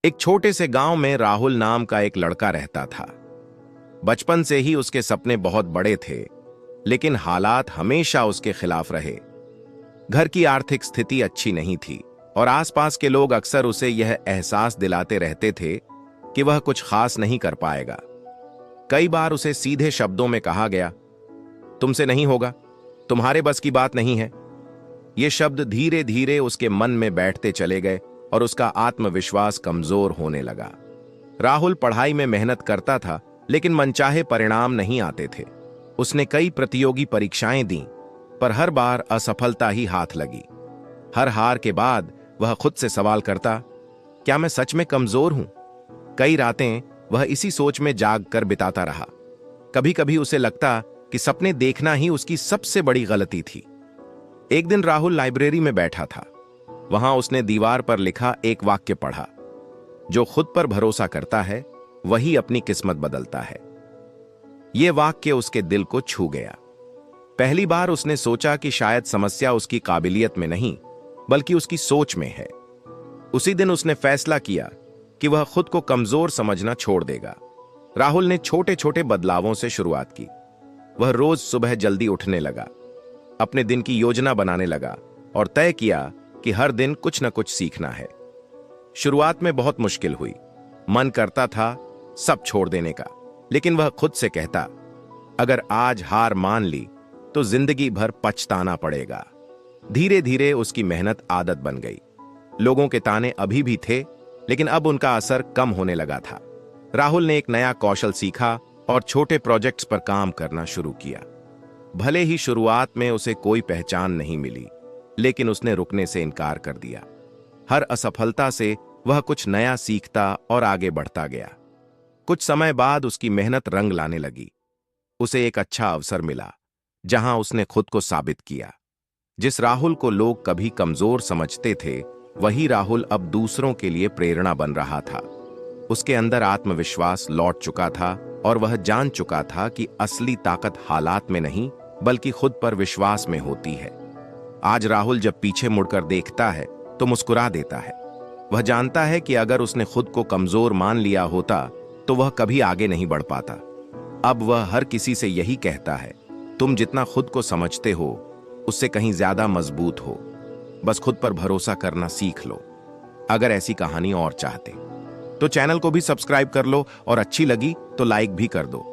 एक छोटे से गांव में राहुल नाम का एक लड़का रहता था। बचपन से ही उसके सपने बहुत बड़े थे, लेकिन हालात हमेशा उसके खिलाफ रहे। घर की आर्थिक स्थिति अच्छी नहीं थी और आसपास के लोग अक्सर उसे यह एहसास दिलाते रहते थे कि वह कुछ खास नहीं कर पाएगा। कई बार उसे सीधे शब्दों में कहा गया, तुमसे नहीं होगा, तुम्हारे बस की बात नहीं है। ये शब्द धीरे धीरे उसके मन में बैठते चले गए और उसका आत्मविश्वास कमजोर होने लगा। राहुल पढ़ाई में मेहनत करता था, लेकिन मनचाहे परिणाम नहीं आते थे। उसने कई प्रतियोगी परीक्षाएं दी, पर हर बार असफलता ही हाथ लगी। हर हार के बाद वह खुद से सवाल करता, क्या मैं सच में कमजोर हूं? कई रातें वह इसी सोच में जाग कर बिताता रहा। कभी कभी उसे लगता कि सपने देखना ही उसकी सबसे बड़ी गलती थी। एक दिन राहुल लाइब्रेरी में बैठा था। वहां उसने दीवार पर लिखा एक वाक्य पढ़ा, जो खुद पर भरोसा करता है वही अपनी किस्मत बदलता है। यह वाक्य उसके दिल को छू गया। पहली बार उसने सोचा कि शायद समस्या उसकी काबिलियत में नहीं, बल्कि उसकी सोच में है। उसी दिन उसने फैसला किया कि वह खुद को कमजोर समझना छोड़ देगा। राहुल ने छोटे छोटे बदलावों से शुरुआत की। वह रोज सुबह जल्दी उठने लगा, अपने दिन की योजना बनाने लगा और तय किया कि हर दिन कुछ न कुछ सीखना है। शुरुआत में बहुत मुश्किल हुई। मन करता था सब छोड़ देने का, लेकिन वह खुद से कहता, अगर आज हार मान ली तो जिंदगी भर पछताना पड़ेगा। धीरे धीरे उसकी मेहनत आदत बन गई। लोगों के ताने अभी भी थे, लेकिन अब उनका असर कम होने लगा था। राहुल ने एक नया कौशल सीखा और छोटे प्रोजेक्ट्स पर काम करना शुरू किया। भले ही शुरुआत में उसे कोई पहचान नहीं मिली, लेकिन उसने रुकने से इनकार कर दिया। हर असफलता से वह कुछ नया सीखता और आगे बढ़ता गया। कुछ समय बाद उसकी मेहनत रंग लाने लगी। उसे एक अच्छा अवसर मिला, जहां उसने खुद को साबित किया। जिस राहुल को लोग कभी कमजोर समझते थे, वही राहुल अब दूसरों के लिए प्रेरणा बन रहा था। उसके अंदर आत्मविश्वास लौट चुका था और वह जान चुका था कि असली ताकत हालात में नहीं, बल्कि खुद पर विश्वास में होती है। आज राहुल जब पीछे मुड़कर देखता है तो मुस्कुरा देता है। वह जानता है कि अगर उसने खुद को कमजोर मान लिया होता तो वह कभी आगे नहीं बढ़ पाता। अब वह हर किसी से यही कहता है, तुम जितना खुद को समझते हो उससे कहीं ज्यादा मजबूत हो। बस खुद पर भरोसा करना सीख लो। अगर ऐसी कहानी और चाहते तो चैनल को भी सब्सक्राइब कर लो और अच्छी लगी तो लाइक भी कर दो।